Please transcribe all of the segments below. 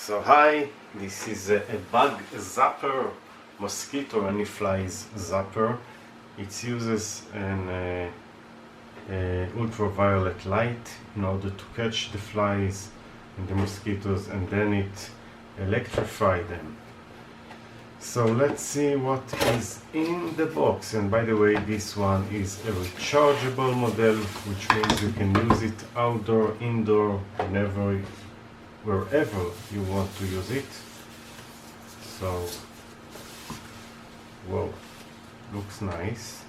So hi, this is a bug zapper, mosquito and flies zapper. It uses an ultraviolet light in order to catch the flies and the mosquitoes, and then it electrify them. So let's see what is in the box. And by the way, this one is a rechargeable model, which means you can use it outdoor, indoor, wherever you want to use it. So, whoa, looks nice.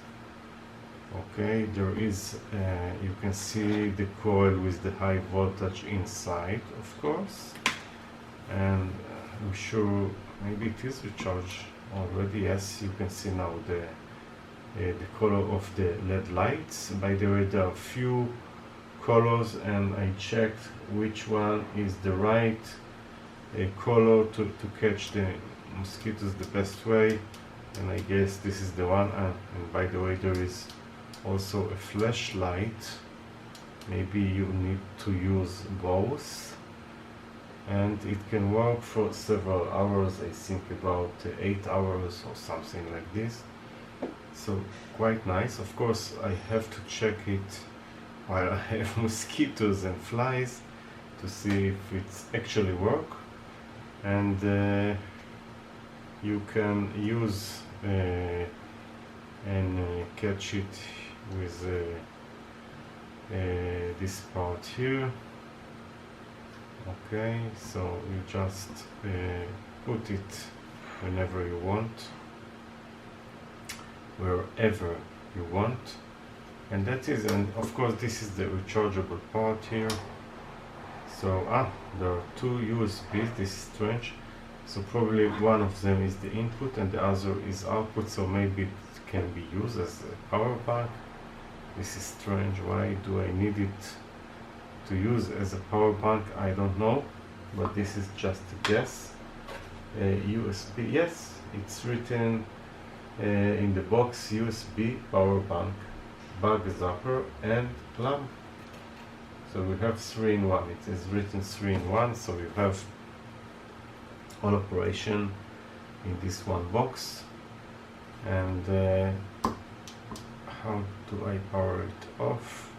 Okay, there is, you can see the coil with the high voltage inside, of course. And I'm sure maybe it is recharged already. Yes, you can see now the color of the LED lights. By the way, there are few colors, and I checked which one is the right color to catch the mosquitoes the best way, and I guess this is the one. And by the way, there is also a flashlight. Maybe you need to use both, and it can work for several hours. I think about 8 hours or something like this. So quite nice. Of course, I have to check it while I have mosquitoes and flies to see if it's actually work. And you can use and catch it with this part here. Okay, so you just put it whenever you want, wherever you want, and that is. And of course, this is the rechargeable part here. So there are two USBs. This is strange. So probably one of them is the input and the other is output, so maybe it can be used as a power bank. This is strange. Why do I need it to use as a power bank? I don't know, but this is just a guess. USB, yes, it's written in the box: USB, power bank, bug zapper, and lamp. So we have 3-in-1. It is written 3-in-1, so we have all operation in this one box. And how do I power it off?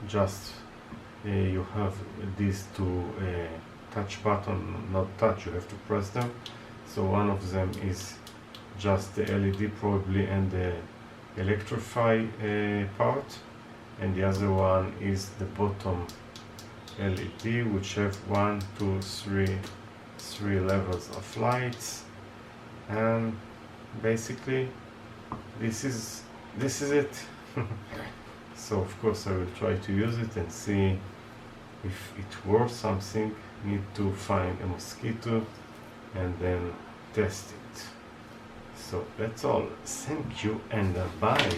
Just you have these two touch button, not touch, you have to press them. So one of them is just the LED probably and the electrify part, and the other one is the bottom LED, which have 1, 2, 3 levels of lights. And basically this is it. So of course I will try to use it and see if it worth something. Need to find a mosquito and then test it. So that's all. Thank you and bye.